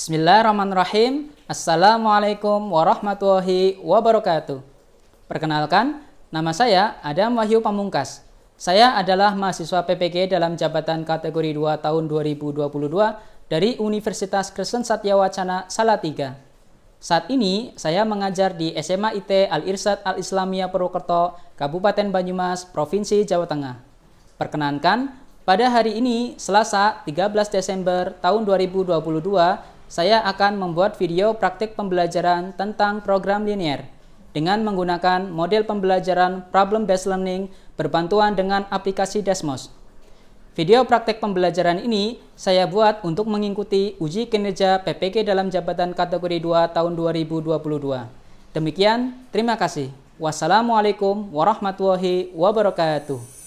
Bismillahirrahmanirrahim. Assalamualaikum warahmatullahi wabarakatuh. Perkenalkan, nama saya Adam Wahyu Pamungkas. Saya adalah mahasiswa PPG dalam jabatan kategori 2 tahun 2022 dari Universitas Kristen Satya Wacana Salatiga. Saat ini saya mengajar di SMA IT Al-Irsyad Al-Islamiyah Purwokerto, Kabupaten Banyumas, Provinsi Jawa Tengah. Perkenankan, pada hari ini, Selasa 13 Desember tahun 2022, saya akan membuat video praktik pembelajaran tentang program linear dengan menggunakan model pembelajaran problem-based learning berbantuan dengan aplikasi Desmos. Video praktik pembelajaran ini saya buat untuk mengikuti uji kinerja PPG dalam jabatan kategori 2 tahun 2022. Demikian, terima kasih. Wassalamualaikum warahmatullahi wabarakatuh.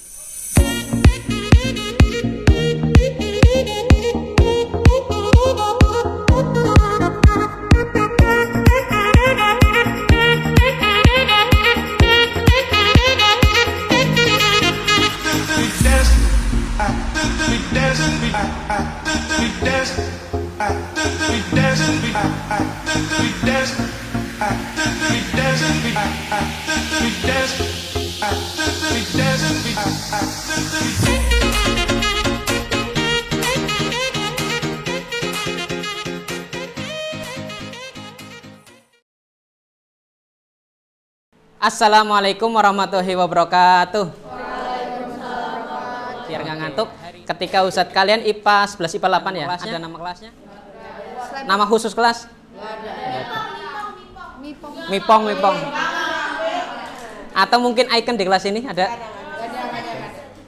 Assalamualaikum warahmatullahi wabarakatuh. Biar nggak ngantuk, ketika Ustadz kalian IPA 11 IPA 8 ya? Ada nama kelasnya? Nama khusus kelas? Mipong. Atau mungkin icon di kelas ini ada?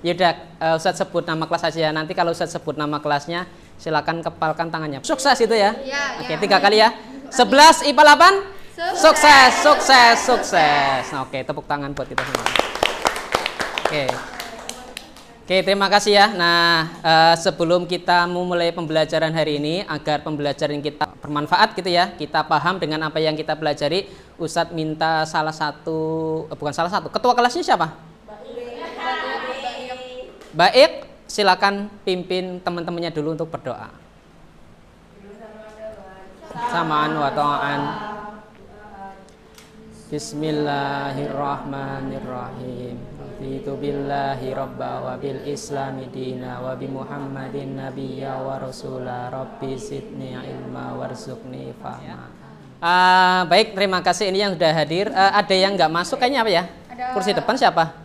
Yaudah, Ustadz sebut nama kelas aja. Nanti kalau Ustadz sebut nama kelasnya, silakan kepalkan tangannya. Sukses itu ya? Oke, 3 kali ya. 11 IPA 8? Sukses. Nah, oke, tepuk tangan buat kita semua. Oke, terima kasih ya. Nah, sebelum kita memulai pembelajaran hari ini, agar pembelajaran kita bermanfaat gitu ya, kita paham dengan apa yang kita pelajari, Ustadz minta ketua kelasnya siapa? Baik, silakan pimpin teman-temannya dulu untuk berdoa. Samaan wa ta'an. Bismillahirrahmanirrahim. Raditu billahi rabba wa bil islami dina wa bi muhammadin nabiyya wa rasula rabbi zidni ilma warzuqni fahma. Baik, terima kasih ini yang sudah hadir. Ada yang nggak masuk kayaknya apa ya? Kursi depan siapa?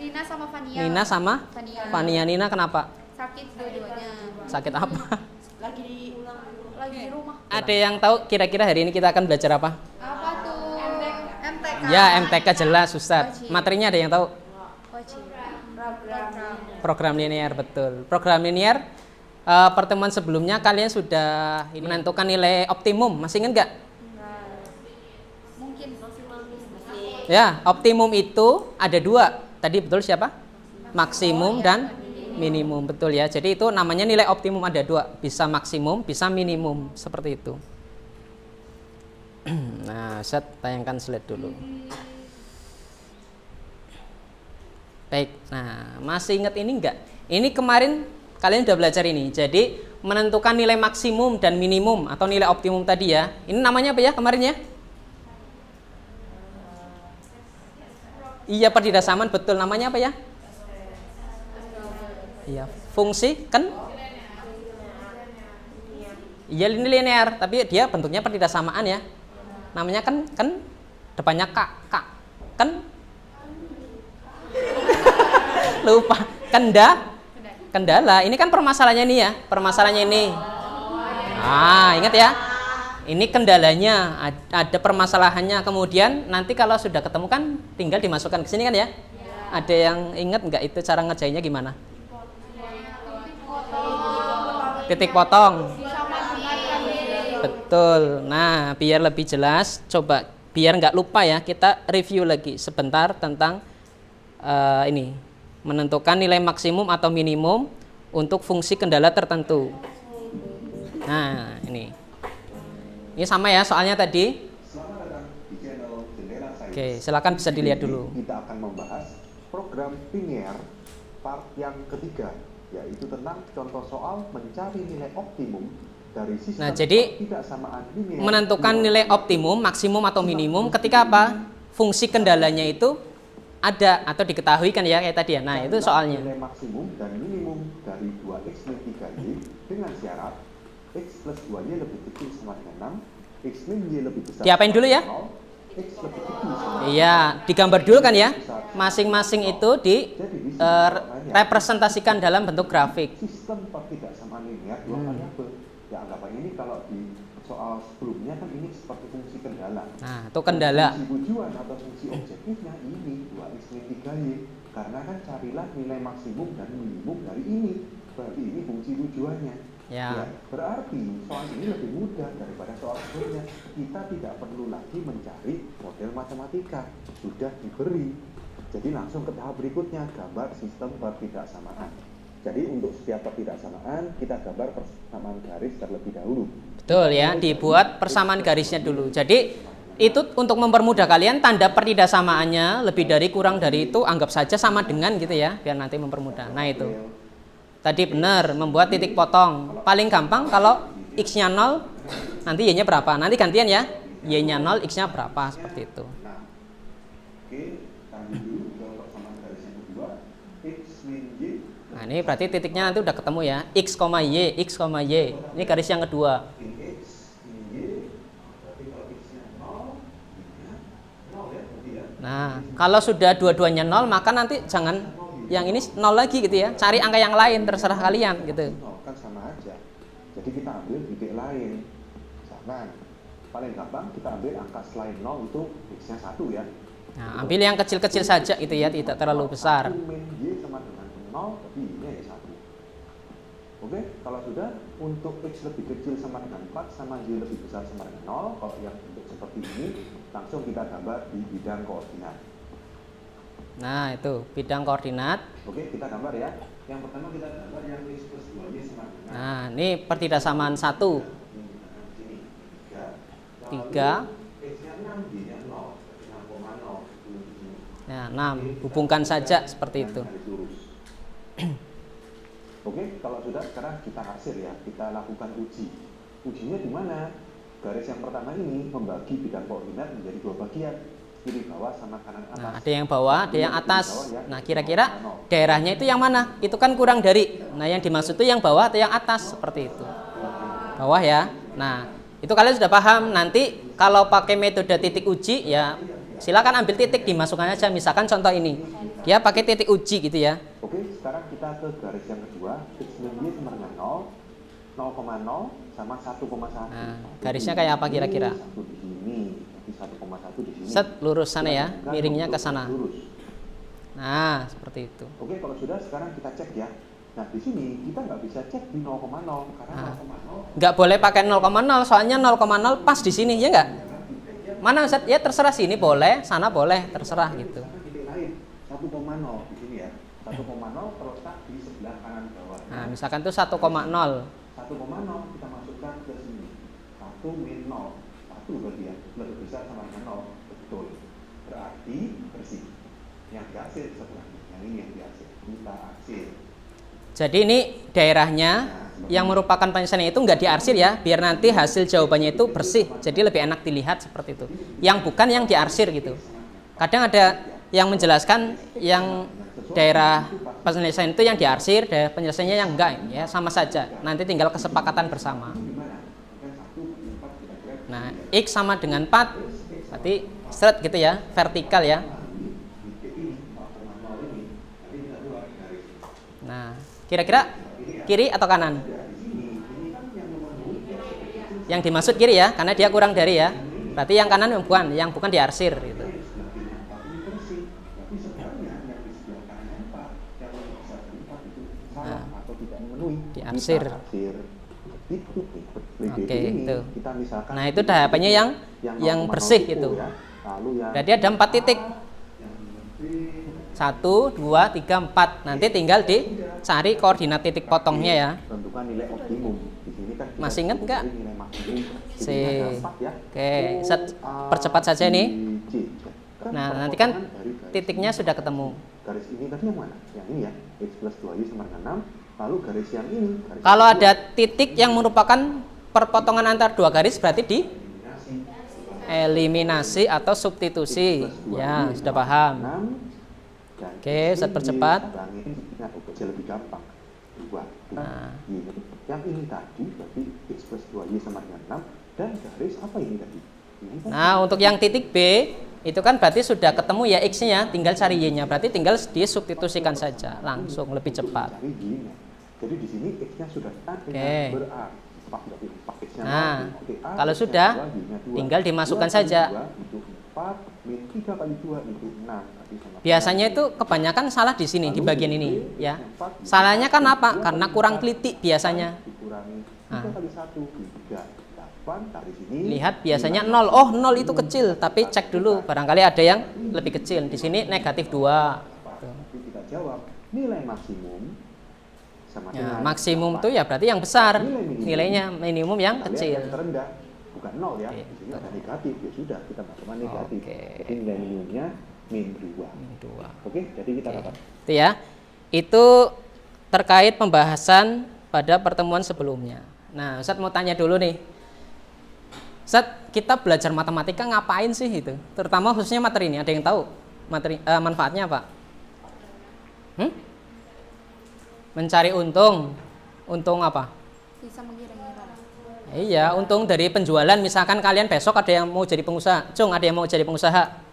Lina sama Fania. Nina sama Fania. Nina kenapa? Sakit dua-duanya. Sakit apa? Lagi di rumah. Ada yang tahu kira-kira hari ini kita akan belajar apa? Apa tuh? MTK. Ya, MTK jelas Ustadz. Materinya ada yang tahu? Program linear, betul. Program linear, pertemuan sebelumnya kalian sudah menentukan nilai optimum. Masih ingat nggak? Mungkin. Ya, optimum itu ada 2. Tadi betul siapa? Maksimum dan minimum, betul ya. Jadi itu namanya nilai optimum ada 2. Bisa maksimum, bisa minimum. Seperti itu. Nah, saya tayangkan slide dulu. Baik, nah masih ingat ini enggak? Ini kemarin kalian sudah belajar ini. Jadi menentukan nilai maksimum dan minimum atau nilai optimum tadi ya. Ini namanya apa ya kemarin ya? Iya, perdidasaman, betul. Namanya apa ya? Iya, fungsi kan? Iya, ini linear, tapi dia bentuknya perdidasamaan ya. Namanya kan depannya kan lupa kendala. Ini kan permasalahannya ini ya, permasalahannya ini. Ingat ya, ini kendalanya, ada permasalahannya. Kemudian nanti kalau sudah ketemu kan tinggal dimasukkan ke sini kan ya. Ada yang ingat nggak itu cara ngerjainnya gimana? Titik potong. Betul. Nah, biar lebih jelas, coba biar nggak lupa ya, kita review lagi sebentar tentang ini, menentukan nilai maksimum atau minimum untuk fungsi kendala tertentu. Nah, ini sama ya soalnya tadi. Oke, silakan bisa dilihat dulu. Kita akan membahas program linear part yang ketiga, yaitu tentang contoh soal mencari nilai optimum dari sistem Nah, jadi ketidaksamaan linear menentukan nilai optimum, maksimum atau minimum ketika apa? Fungsi kendalanya itu ada atau diketahui kan ya kayak tadi ya. Nah, itu soalnya. nilai maksimum dan minimum dari 2x min 3y dengan syarat x plus 2y lebih kecil sama dengan 6, x min y lebih besar. Diapain dulu ya? 0, x lebih kecil sama Iya, digambar dulu kan ya. Masing-masing itu representasikan dalam bentuk grafik. sistem ketidaksamaan linear dua variabel. Ya anggap aja ini kalau di soal sebelumnya kan ini seperti fungsi kendala. Nah, itu kendala. Fungsi tujuan atau fungsi objektifnya ini 2x min 3y. Karena kan carilah nilai maksimum dan minimum dari ini. Berarti ini fungsi tujuannya. Ya. Berarti soal ini lebih mudah daripada soal sebelumnya. Kita tidak perlu lagi mencari model matematika. Sudah diberi. Jadi langsung ke tahap berikutnya, gambar sistem ketidaksamaan. Jadi untuk setiap ketidaksamaan kita gambar persamaan garis terlebih dahulu. Betul ya, dibuat persamaan garisnya dulu. Jadi itu untuk mempermudah kalian, tanda pertidaksamaannya lebih dari kurang dari itu anggap saja sama dengan gitu ya, biar nanti mempermudah. Nah itu tadi benar, membuat titik potong. Paling gampang kalau x-nya 0, nanti y-nya berapa. Nanti gantian ya, y-nya 0, x-nya berapa, seperti itu. Nah, oke, lanjut dulu ke persamaan garis yang kedua, x min y. Nah ini berarti titiknya nanti udah ketemu ya, x, y, x, y. Ini garis yang kedua. X min y, berarti kalau x-nya 0, y-nya 0 ya, berarti ya. Nah kalau sudah dua-duanya 0, maka nanti jangan yang ini 0 lagi gitu ya, cari angka yang lain, terserah kalian gitu. 0 kan sama aja. Jadi kita ambil titik lain. Misalkan paling gampang kita ambil angka selain 0 itu x-nya 1 ya. Nah ambil yang kecil-kecil saja gitu ya, tidak terlalu besar. 1 min y sama dengan 0, berarti y-nya ya 1. Oke, kalau sudah untuk x lebih kecil sama dengan 4 sama y lebih besar sama dengan 0, kalau yang bentuk seperti ini langsung kita gambar di bidang koordinat. Nah itu bidang koordinat. Oke, kita gambar ya. Yang pertama kita gambar yang x plus 2y sama dengan Nah ini pertidaksamaan 1, 3. sini 3. 3. X-nya 6, y-nya 0, 6,0 itu di sini. Nah 6, hubungkan saja seperti itu. Garis lurus. Oke, kalau sudah sekarang kita hasil ya, kita lakukan uji. Ujinya di mana? Garis yang pertama ini membagi bidang koordinat menjadi dua bagian, kiri bawah sama kanan atas. Nah ada yang bawah, ada yang atas. Nah kira-kira daerahnya itu yang mana? Itu kan kurang dari. Nah yang dimaksud itu yang bawah atau yang atas, seperti itu. Bawah ya. Nah itu kalian sudah paham. Nanti kalau pakai metode titik uji ya silakan ambil titik, dimasukkan aja. Misalkan contoh ini, dia pakai titik uji gitu ya. Oke, sekarang kita ke garis yang kedua, x min y sama dengan 0, 0,0 sama 1,1. Nah garisnya kayak apa kira-kira? 1 di sini, nanti 1,1 di sini. Set lurus sana ya, miringnya ke sana. Lurus. Nah seperti itu. Oke, kalau sudah sekarang kita cek ya. Nah, di sini kita nggak bisa cek di 0,0 karena Nah. 0,0 Nggak boleh pakai 0,0, soalnya 0,0 pas di sini ya nggak? Mana Ustaz? Ya terserah, sini boleh, sana boleh, terserah gitu. Karena titik lain 1,0 di sini ya. 1,0 terletak di sebelah kanan bawah. Nah misalkan itu 1,0. 1,0 kita masukkan ke sini. 1 min 0. 1 berarti ya, lebih besar sama dengan 0. Betul. Berarti bersih. Yang dihasil sebelahnya. Yang ini yang dihasil. Kita hasil. Jadi ini daerahnya yang merupakan penyelesaian itu nggak diarsir ya, biar nanti hasil jawabannya itu bersih, jadi lebih enak dilihat seperti itu. Yang bukan yang diarsir gitu. Kadang ada yang menjelaskan yang daerah penyelesaian itu yang diarsir, daerah penyelesaiannya yang enggak, ya sama saja. Nanti tinggal kesepakatan bersama. Nah, x sama dengan 4, berarti straight gitu ya, vertikal ya. Nah, kira-kira kiri atau kanan? Yang dimaksud kiri ya, karena dia kurang dari ya. Berarti yang kanan yang bukan diarsir gitu. Nah, diarsir. Oke, itu. Nah, itu tahapannya yang bersih gitu. Berarti ada 4 titik. 1, 2, 3, 4. Nanti tinggal dicari koordinat titik potongnya ya. Tentukan nilai optimum. Di sini kan Masih ingat nggak? nilai maksimum. Ya. Oke, percepat saja ini. Nah, nanti kan titiknya sudah ketemu. Garis ini tadi yang mana? Yang ini ya, x plus 2y sama dengan 6. Lalu garis yang ini. Kalau ada titik yang merupakan perpotongan antar dua garis berarti di eliminasi atau substitusi. Ya, sudah paham. Oke, Ustaz percepat. Lebih gampang. Nah. Yang ini tadi berarti X plus 2Y sama dengan 6 dan garis apa ini tadi? Nah, untuk yang titik B itu kan berarti sudah ketemu ya X-nya, tinggal cari Y-nya. Berarti tinggal disubstitusikan saja, langsung lebih cepat. Jadi di sini X-nya sudah berarti nah, kalau sudah tinggal dimasukkan saja. Biasanya itu kebanyakan salah di sini, di bagian ini ya. Salahnya kan apa? Karena kurang teliti biasanya. Nah. Lihat biasanya 0. Oh, 0 itu kecil, tapi cek dulu barangkali ada yang lebih kecil. Di sini negatif 2. Kita jawab nilai maksimum sama ya, maksimum itu ya berarti yang besar, nilainya minimum yang kecil. Yang terendah bukan 0 ya. Di sini ada negatif, ya sudah kita masukkan negatif. Jadi nilai minimumnya min 2. Oke, jadi kita dapat. Itu ya. Itu terkait pembahasan pada pertemuan sebelumnya. Nah, Ustaz mau tanya dulu nih. Ustaz, kita belajar matematika ngapain sih itu? Terutama khususnya materi ini, ada yang tahu materi manfaatnya apa? Mencari untung. Untung apa? Bisa mengira-ngira. Iya, untung dari penjualan. Misalkan kalian besok ada yang mau jadi pengusaha. Cung, ada yang mau jadi pengusaha?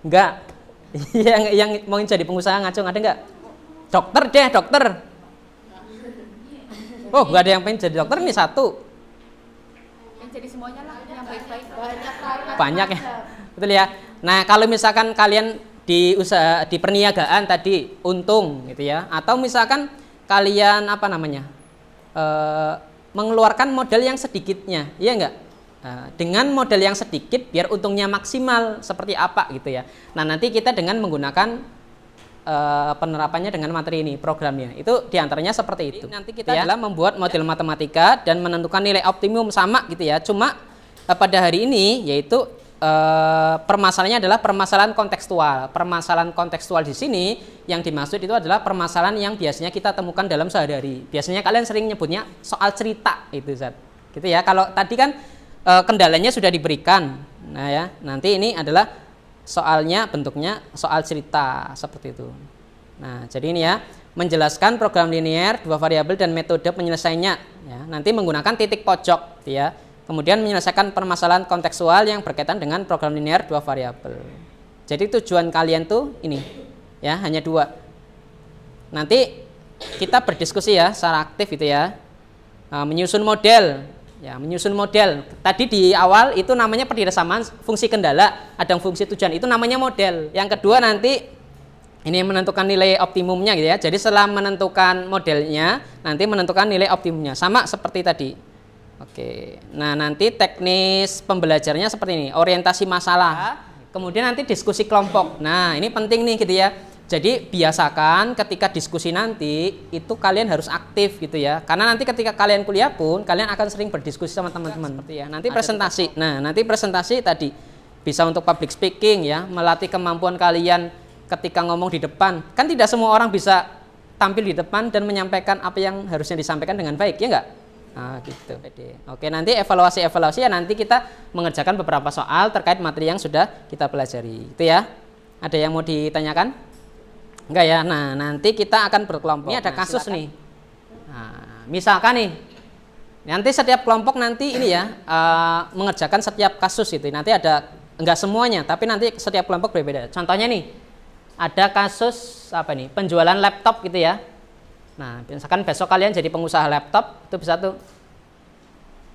Enggak. yang mau jadi pengusaha ngacung ada enggak? Dokter deh, dokter. Oh, enggak ada yang pengen jadi dokter nih satu. Yang jadi semuanya lah, yang baik-baik. Banyak ya. Betul ya. Nah, kalau misalkan kalian di usaha di perniagaan tadi untung gitu ya, atau misalkan kalian apa namanya mengeluarkan modal yang sedikitnya, iya enggak? Dengan modal yang sedikit biar untungnya maksimal seperti apa gitu ya. Nah, nanti kita dengan menggunakan penerapannya dengan materi ini, programnya itu diantaranya seperti itu. Nanti kita adalah membuat model matematika dan menentukan nilai optimum sama gitu ya. Cuma pada hari ini yaitu permasalahannya adalah permasalahan kontekstual. Permasalahan kontekstual di sini yang dimaksud itu adalah permasalahan yang biasanya kita temukan dalam sehari-hari. Biasanya kalian sering nyebutnya soal cerita itu, Zat. Gitu ya. Kalau tadi kan kendalanya sudah diberikan. Nah ya, nanti ini adalah soalnya bentuknya soal cerita seperti itu. Nah, jadi ini ya, menjelaskan program linear, dua variabel dan metode penyelesaiannya ya. Nanti menggunakan titik pojok gitu ya. Kemudian menyelesaikan permasalahan kontekstual yang berkaitan dengan program linear dua variabel. Jadi tujuan kalian tuh ini ya, hanya dua. Nanti kita berdiskusi ya secara aktif gitu ya. Menyusun model. Ya, menyusun model. Tadi di awal itu namanya persamaan fungsi kendala, ada fungsi tujuan, itu namanya model. Yang kedua nanti ini menentukan nilai optimumnya gitu ya. Jadi setelah menentukan modelnya, nanti menentukan nilai optimumnya. Sama seperti tadi. Oke. Nah, nanti teknis pembelajarnya seperti ini, orientasi masalah. Kemudian nanti diskusi kelompok. Nah, ini penting nih gitu ya. Jadi biasakan ketika diskusi nanti itu kalian harus aktif gitu ya. Karena nanti ketika kalian kuliah pun kalian akan sering berdiskusi sama teman-teman seperti ya. Nanti presentasi. Nah, nanti presentasi tadi bisa untuk public speaking ya, melatih kemampuan kalian ketika ngomong di depan. Kan tidak semua orang bisa tampil di depan dan menyampaikan apa yang harusnya disampaikan dengan baik, ya enggak? Nah, gitu. Oke, nanti evaluasi ya, nanti kita mengerjakan beberapa soal terkait materi yang sudah kita pelajari. Itu ya. Ada yang mau ditanyakan? Enggak ya. Nah, nanti kita akan berkelompok. Ini ada kasus nih. Nah, misalkan nih, nanti setiap kelompok nanti ini ya mengerjakan setiap kasus itu. Nanti ada enggak semuanya, tapi nanti setiap kelompok berbeda. Contohnya nih, ada kasus apa nih? Penjualan laptop gitu ya. Nah, misalkan besok kalian jadi pengusaha laptop, itu bisa tuh.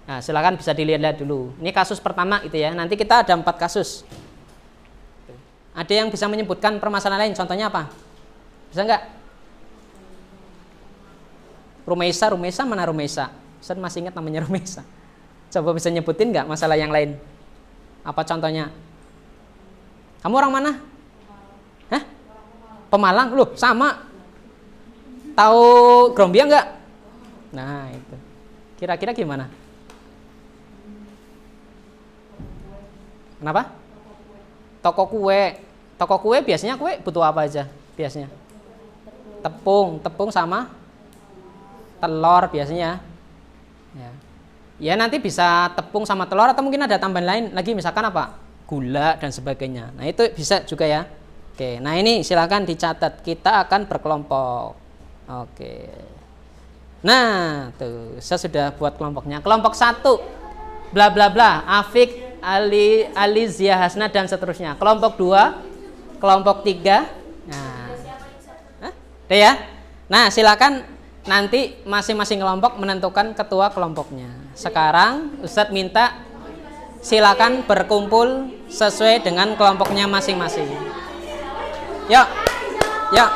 Nah, silakan bisa dilihat dulu. Ini kasus pertama gitu ya. Nanti kita ada 4 kasus. Ada yang bisa menyebutkan permasalahan lain? Contohnya apa? Bisa enggak? Rumesa mana Rumesa? Saya masih ingat namanya Rumesa. Coba bisa nyebutin enggak masalah yang lain? Apa contohnya? Kamu orang mana? Hah? Pemalang? Loh, sama. Tahu Grombia enggak? Nah, itu. Kira-kira gimana? Kenapa? Toko kue. Toko kue biasanya kue butuh apa aja? Biasanya tepung sama telur biasanya. Ya nanti bisa tepung sama telur atau mungkin ada tambahan lain lagi misalkan apa? Gula dan sebagainya. Nah itu bisa juga ya. Oke, nah ini silakan dicatat. Kita akan berkelompok. Oke. Nah tuh saya sudah buat kelompoknya. Kelompok 1 bla bla bla, Afik, Ali, Zia, Hasna dan seterusnya. Kelompok 2, kelompok 3. Nah, udah ya. Nah silakan nanti masing-masing kelompok menentukan ketua kelompoknya. Sekarang Ustadz minta silakan berkumpul sesuai dengan kelompoknya masing-masing. Yuk, yuk.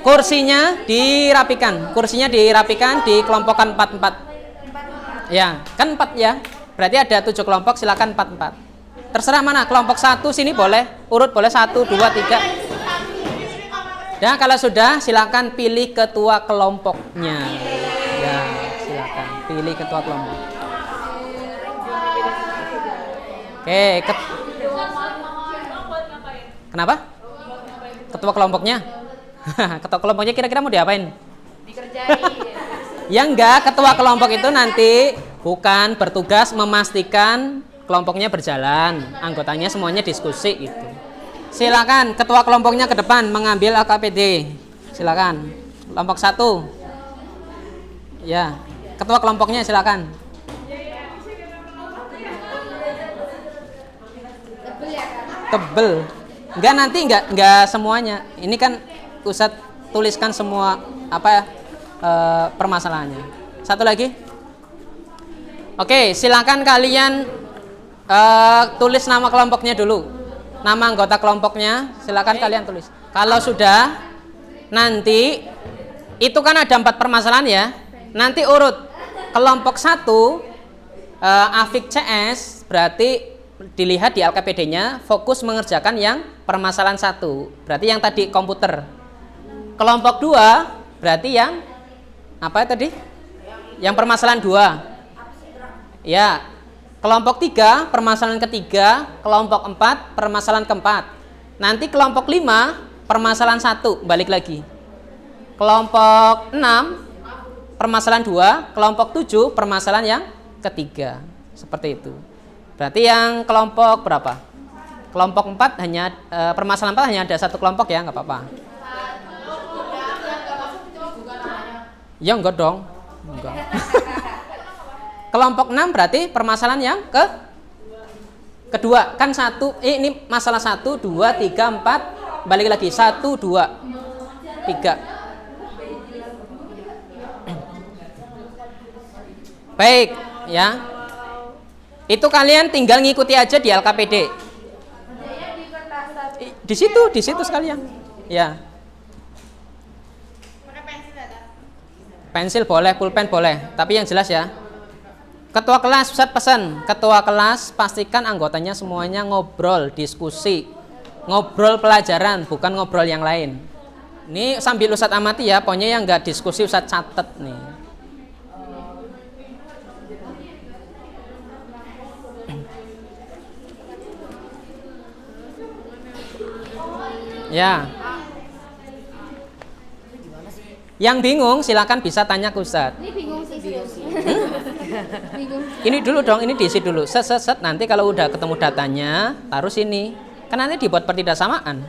Kursinya dirapikan di kelompokan 4-4. Ya, kan 4 ya. Berarti ada 7 kelompok, silakan 4-4. Terserah mana, kelompok 1 sini boleh, urut boleh 1, 2, 3. Dan kalau sudah, silakan pilih ketua kelompoknya. Ya, silakan pilih ketua kelompok. Oke, kenapa? Ketua kelompoknya? Ketua kelompoknya kira-kira mau diapain? Dikerjain. Ya enggak, ketua kelompok itu nanti bukan bertugas memastikan kelompoknya berjalan, anggotanya semuanya diskusi gitu. Silakan ketua kelompoknya ke depan mengambil LKPD. Silakan. Kelompok 1. Ya, ketua kelompoknya silakan. Tebel. Enggak nanti enggak semuanya. Ini kan Ustadz tuliskan semua permasalahannya. Satu lagi. Oke, silakan kalian tulis nama kelompoknya dulu. Nama anggota kelompoknya silakan kalian tulis. Kalau sudah, nanti itu kan ada 4 permasalahan ya. Nanti urut kelompok 1 Afik CS berarti dilihat di LKPD-nya fokus mengerjakan yang permasalahan 1. Berarti yang tadi komputer. Kelompok 2 berarti yang apa tadi? Yang permasalahan 2. Ya. Kelompok 3, permasalahan ketiga. Kelompok 4, permasalahan keempat. Nanti kelompok 5, permasalahan 1, balik lagi. Kelompok 6, permasalahan 2. Kelompok 7, permasalahan yang ketiga. Seperti itu. Berarti yang kelompok berapa? Kelompok 4 hanya, permasalahan 4 hanya ada 1 kelompok ya, nggak apa-apa. Ya enggak dong. Enggak. Kelompok 6 berarti permasalahan yang kedua. Kan ini masalah 1, 2, 3, 4. Balik lagi 1, 2, 3. Baik, ya. Itu kalian tinggal ngikuti aja di LKPD. Di situ sekalian. Ya. Pensil boleh, pulpen boleh, tapi yang jelas ya. Ketua kelas, Ustadz pesan, ketua kelas pastikan anggotanya semuanya ngobrol, diskusi, ngobrol pelajaran, bukan ngobrol yang lain. Ini sambil Ustadz amati ya, pokoknya yang nggak diskusi Ustadz catet nih. Ya. Yang bingung silakan bisa tanya ke Ustadz. Ini bingung sih serius. Bingung. Ini dulu dong, ini diisi dulu. Set. Nanti kalau udah ketemu datanya, taruh sini. Kan nanti dibuat pertidaksamaan.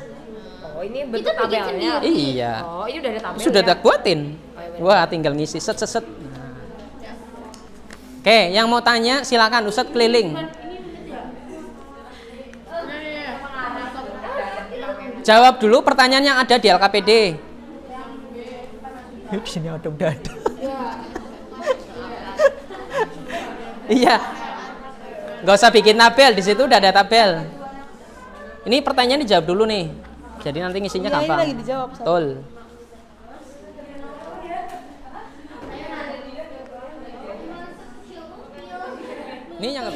Oh, ini bentuk tabelnya. Iya. Oh, ini udah ada tabel. Sudah ya? tak buatin. Wah, tinggal ngisi set. Nah. Oke, yang mau tanya silakan Ustadz keliling. Jawab dulu pertanyaan yang ada di LKPD. Di sini udah ada. Iya. Nggak usah bikin tabel, di situ udah ada tabel. Ini pertanyaan dijawab dulu nih. Jadi nanti ngisinya gampang. Ini lagi dijawab. Betul. Ini yang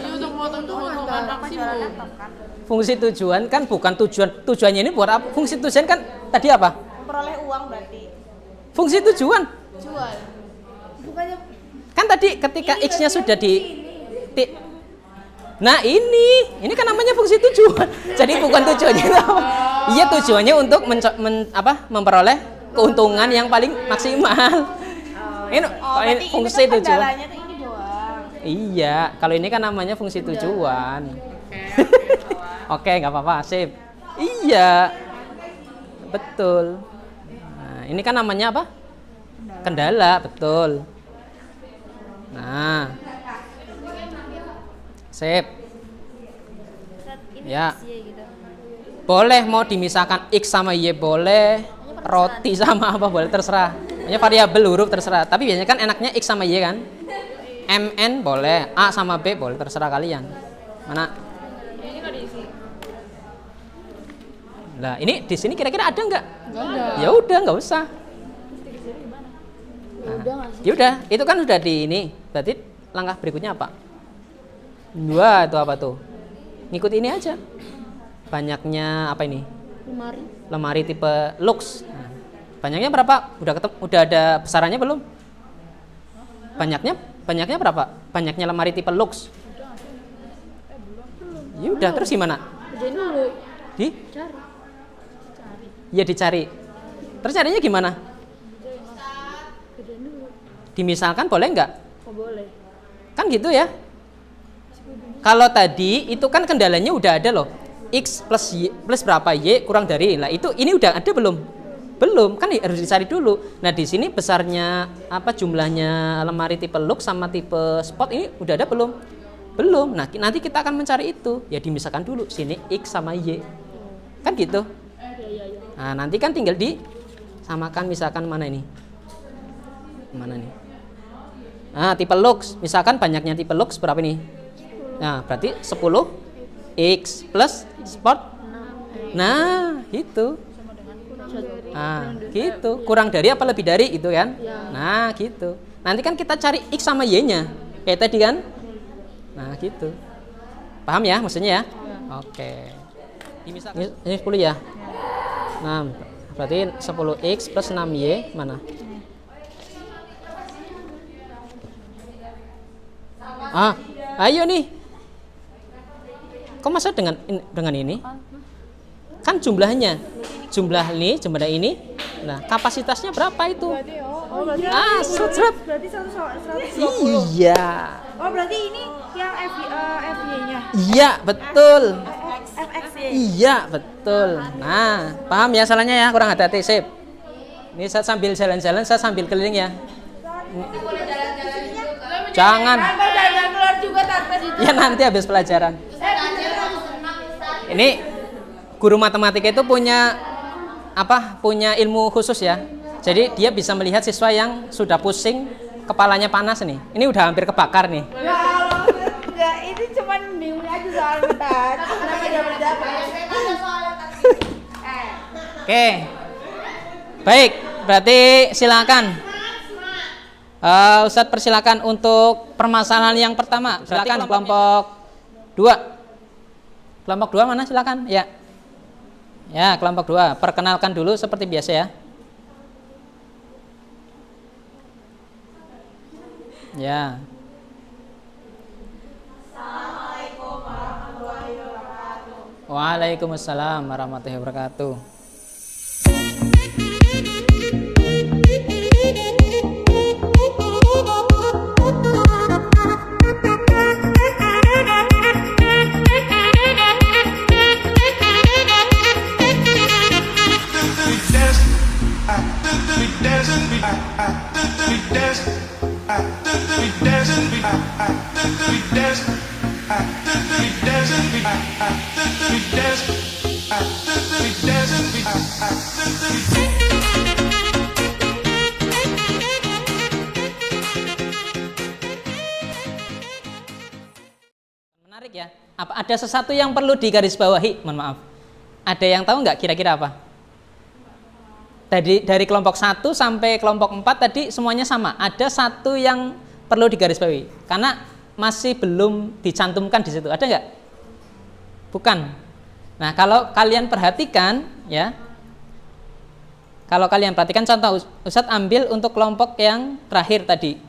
fungsi tujuan kan bukan tujuannya ini buat apa? Fungsi tujuan kan tadi apa? Memperoleh uang berarti. Fungsi tujuan. Jual. Bukannya Kan tadi ketika X-nya sudah Nah ini kan namanya fungsi tujuan. Jadi bukan tujuannya apa? Iya tujuannya untuk memperoleh keuntungan yang paling maksimal. Ini, Oh, ini berarti fungsi ini kan tujuan. kendalanya tuh ini doang. Iya, kalau ini kan namanya fungsi tujuan. Oke, nggak apa-apa, sip. Iya, betul. Nah, ini kan namanya apa? Kendala, betul. Nah, sip. Ya. Boleh mau dimisahkan X sama Y boleh, roti sama apa boleh, terserah. Hanya variabel huruf terserah. Tapi biasanya kan enaknya X sama Y kan. MN boleh, A sama B boleh, terserah kalian. Mana? Nah, ini di sini kira-kira ada nggak? Ya udah, nggak usah. Ya udah, itu kan udah di ini. Berarti langkah berikutnya apa? Dua itu apa tuh? Ngikut ini aja. Banyaknya apa ini? Lemari tipe lux. Nah, banyaknya berapa? Udah ketemu, udah ada besarannya belum? Banyaknya berapa? Banyaknya lemari tipe lux. Ya udah, terus gimana? Ya dicari. Terus carinya gimana? Dimisalkan boleh nggak? Boleh. Kan gitu ya. Kalau tadi itu kan kendalanya udah ada loh. X plus Y plus berapa Y kurang dari. Nah, itu ini udah ada belum? Belum, kan harus dicari dulu. Nah, di sini besarnya apa jumlahnya lemari tipe lux sama tipe spot ini udah ada belum? Belum. Nah, nanti kita akan mencari itu. Ya dimisahkan dulu sini X sama Y. Kan gitu. Nah, nanti kan tinggal disamakan, misalkan mana ini? Mana nih? Nah, tipe lux, misalkan banyaknya tipe lux berapa nih? Nah, berarti 10 X plus spot. Nah, gitu. Nah, gitu. Kurang dari apa lebih dari itu kan? Nah, gitu. Nanti kan kita cari X sama Y-nya. Kayak tadi kan? Nah, gitu. Paham ya maksudnya ya? Oke. Ini 10 ya? 6. Berarti 10X plus 6Y mana? Ayo nih. Kok masa dengan ini? Kan jumlahnya. Jumlah ini. Nah, kapasitasnya berapa itu? Seret. Berarti 120. Iya. Oh, berarti ini yang FY-nya. Iya, betul. FX-nya. Iya, betul. Nah, paham ya salahnya ya? Kurang hati-hati, sip. Ini saya sambil jalan-jalan, saya sambil keliling ya. Jangan. Jalan keluar juga tanpa situ. Ya nanti habis pelajaran. Ini guru matematika itu punya punya ilmu khusus ya. Jadi dia bisa melihat siswa yang sudah pusing, kepalanya panas nih. Ini udah hampir kebakar nih. Ya Allah, enggak, ini cuman bingung aja soal bentar. Kenapa dia berdapat? Oke. Baik, berarti silakan. Ustadz persilakan untuk permasalahan yang pertama. Silakan kelompok 2. Kelompok 2 mana silakan? Ya. Ya, kelompok 2. Perkenalkan dulu seperti biasa ya. Ya. Assalamualaikum warahmatullahi wabarakatuh. Waalaikumsalam warahmatullahi wabarakatuh. Menarik ya. Apa ada sesuatu yang perlu digarisbawahi? Mohon maaf. Ada yang tahu nggak kira-kira apa? Dari kelompok 1 sampai kelompok 4 tadi semuanya sama. Ada satu yang perlu digarisbawahi karena masih belum dicantumkan di situ. Ada nggak? Bukan. Nah, kalau kalian perhatikan ya. Kalau kalian perhatikan contoh Ustadz ambil untuk kelompok yang terakhir tadi.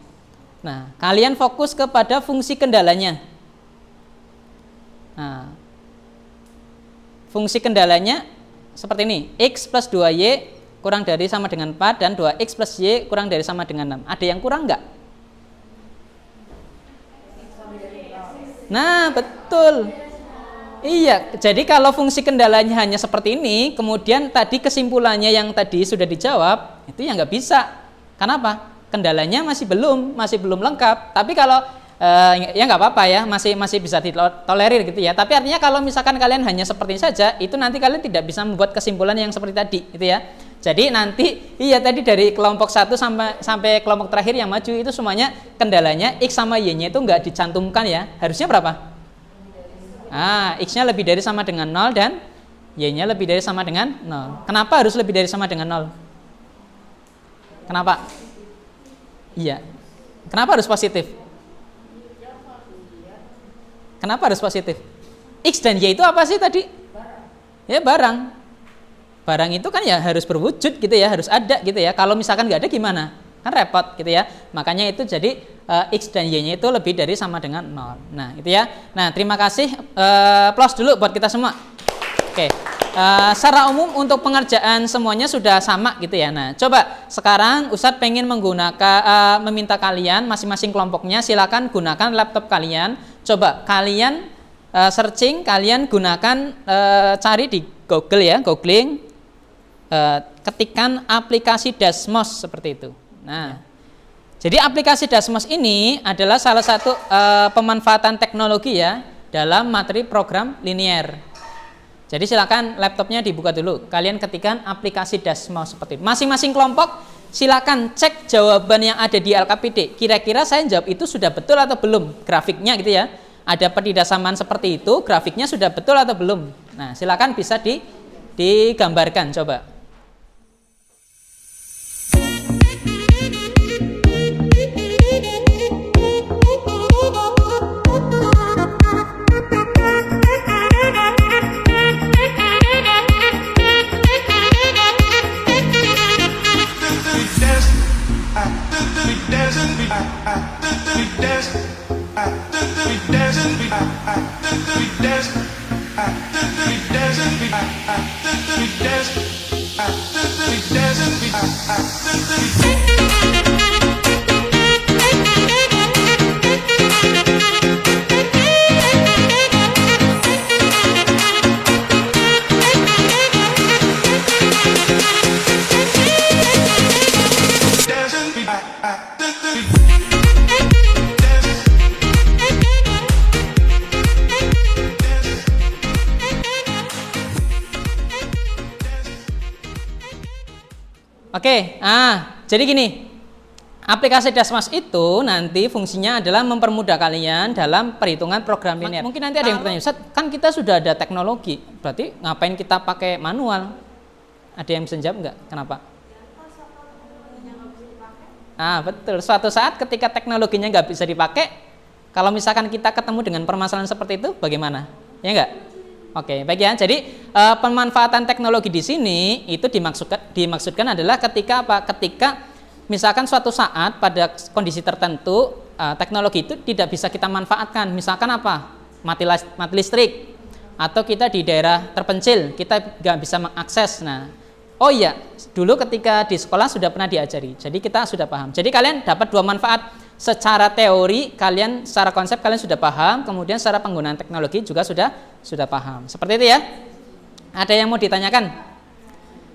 Nah, kalian fokus kepada fungsi kendalanya. Nah, fungsi kendalanya seperti ini, X plus 2Y kurang dari sama dengan 4 dan 2x plus y kurang dari sama dengan 6. Ada yang kurang nggak? Nah, betul. Iya, jadi kalau fungsi kendalanya hanya seperti ini, kemudian tadi kesimpulannya yang tadi sudah dijawab, itu ya nggak bisa. Kenapa? Kendalanya masih belum lengkap. Tapi kalau ya nggak apa-apa ya, masih bisa ditolerir gitu ya. Tapi artinya kalau misalkan kalian hanya seperti ini saja, itu nanti kalian tidak bisa membuat kesimpulan yang seperti tadi, gitu ya. Jadi nanti tadi dari kelompok 1 sampai kelompok terakhir yang maju itu semuanya kendalanya x sama y-nya itu nggak dicantumkan ya. Harusnya berapa? X-nya lebih dari sama dengan 0 dan y-nya lebih dari sama dengan 0. Kenapa harus lebih dari sama dengan 0? Kenapa? Iya. Kenapa harus positif? Kenapa harus positif? X dan y itu apa sih tadi? Ya barang. Barang itu kan ya harus berwujud gitu ya, harus ada gitu ya. Kalau misalkan nggak ada gimana? Kan repot gitu ya. Makanya itu jadi x dan y-nya itu lebih dari sama dengan 0. Nah, itu ya. Nah, terima kasih. Plus dulu buat kita semua. Oke. Secara umum untuk pengerjaan semuanya sudah sama gitu ya. Nah, coba sekarang Ustadz pengen meminta kalian masing-masing kelompoknya silakan gunakan laptop kalian. Coba kalian searching, kalian gunakan cari di Google ya, googling. Ketikan aplikasi Dasmos seperti itu. Nah, jadi aplikasi Dasmos ini adalah salah satu pemanfaatan teknologi ya dalam materi program linear. Jadi silakan laptopnya dibuka dulu. Kalian ketikkan aplikasi Dasmos seperti itu. Masing-masing kelompok silakan cek jawaban yang ada di LKPD. Kira-kira saya jawab itu sudah betul atau belum? Grafiknya gitu ya. Ada pertidasamaan seperti itu, grafiknya sudah betul atau belum? Nah, silakan bisa digambarkan coba. Oke, jadi gini, aplikasi Dasmos itu nanti fungsinya adalah mempermudah kalian dalam perhitungan program linear. Mungkin nanti ada yang bertanya, Ustaz, kan kita sudah ada teknologi, berarti ngapain kita pakai manual? Ada yang bisa jawab nggak? Kenapa? Betul, suatu saat ketika teknologinya nggak bisa dipakai, kalau misalkan kita ketemu dengan permasalahan seperti itu, bagaimana? Ya nggak? Oke, baik ya. Jadi pemanfaatan teknologi di sini itu dimaksudkan adalah ketika apa? Ketika misalkan suatu saat pada kondisi tertentu teknologi itu tidak bisa kita manfaatkan. Misalkan apa? Mati listrik, atau kita di daerah terpencil, kita nggak bisa mengakses. Nah, oh iya, dulu ketika di sekolah sudah pernah diajari. Jadi kita sudah paham. Jadi kalian dapat dua manfaat. Secara teori kalian, secara konsep kalian sudah paham, kemudian secara penggunaan teknologi juga sudah paham. Seperti itu ya. Ada yang mau ditanyakan?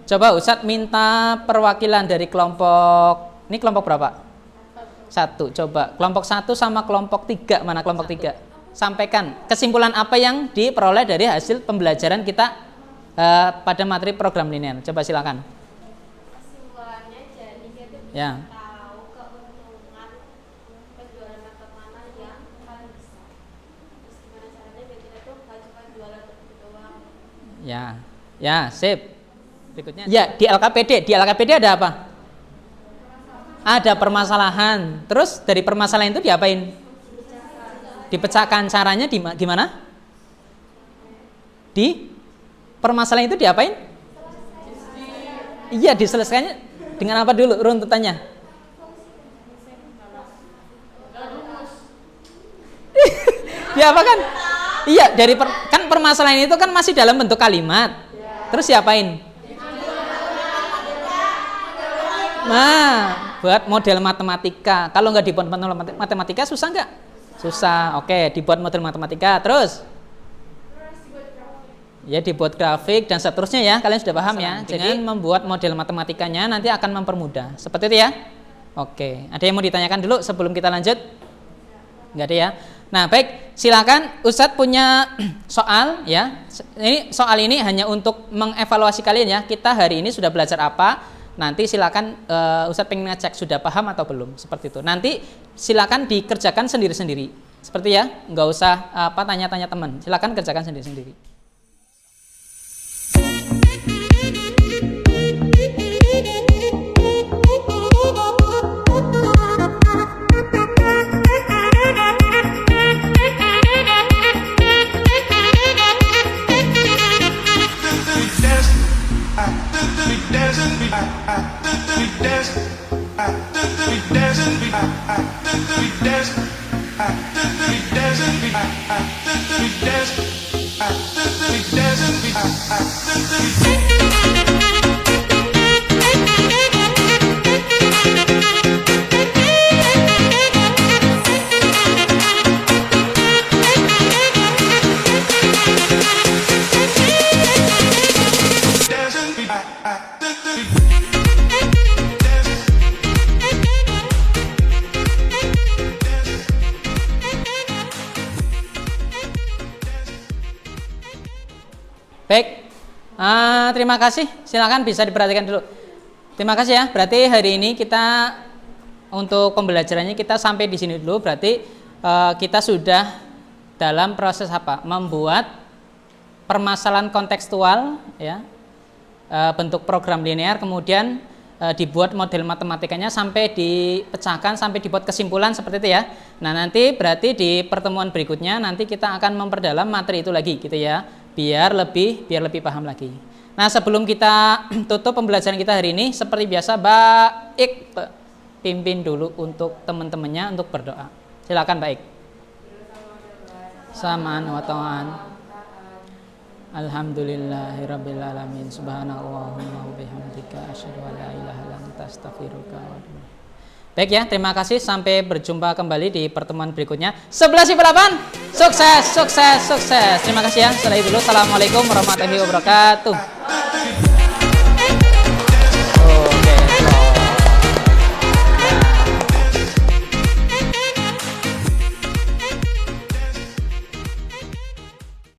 Coba Ustadz minta perwakilan dari kelompok, ini kelompok berapa? 1. Coba kelompok 1 sama kelompok 3, mana kelompok 3? Sampaikan kesimpulan apa yang diperoleh dari hasil pembelajaran kita pada materi program linear. Coba silakan. Kesimpulannya jadi kita Ya. tahu keuntungan penjualan laptop mana yang paling besar. Terus gimana caranya biar kita tuh gak cuma jualan untuk doang. Ya, sip. Berikutnya. Ya, di LKPD ada apa? Ada permasalahan. Terus dari permasalahan itu diapain? Dipecahkan. Caranya gimana? Di permasalahan itu diapain? Iya, diselesaikannya dengan apa dulu runtutannya? Diapakan? Iya, kan permasalahan itu kan masih dalam bentuk kalimat. Terus diapain? Nah, buat model matematika. Kalau nggak dibuat model matematika susah nggak? Susah. Oke, dibuat model matematika. Terus? Ya, dibuat grafik dan seterusnya ya. Kalian sudah paham ya? Dengan membuat model matematikanya nanti akan mempermudah. Seperti itu ya? Oke. Ada yang mau ditanyakan dulu sebelum kita lanjut? Nggak ada ya? Nah, baik. Silakan Ustadz punya soal ya. Ini soal ini hanya untuk mengevaluasi kalian ya. Kita hari ini sudah belajar apa? Nanti silakan Ustadz pengen ngecek sudah paham atau belum. Seperti itu. Nanti silakan dikerjakan sendiri-sendiri. Seperti ya? Nggak usah tanya-tanya teman. Silakan kerjakan sendiri-sendiri. Baik, terima kasih. Silakan bisa diperhatikan dulu. Terima kasih ya. Berarti hari ini kita untuk pembelajarannya kita sampai di sini dulu. Berarti kita sudah dalam proses apa? Membuat permasalahan kontekstual, ya, bentuk program linear, kemudian dibuat model matematikanya sampai dipecahkan, sampai dibuat kesimpulan seperti itu ya. Nah, nanti berarti di pertemuan berikutnya nanti kita akan memperdalam materi itu lagi, gitu ya. Biar lebih paham lagi. Nah, sebelum kita tutup pembelajaran kita hari ini, seperti biasa Baik pimpin dulu untuk teman-temannya untuk berdoa. Silakan Baik. Samaan wa ta'an. Alhamdulillahirabbil alamin. Subhanallahumma wa bihamdika asyhadu an la ilaha illa anta astaghfiruka wa atubu ilaik. Baik ya, terima kasih. Sampai berjumpa kembali di pertemuan berikutnya. 11-8. Sukses, sukses, sukses. Terima kasih ya. Assalamualaikum warahmatullahi wabarakatuh.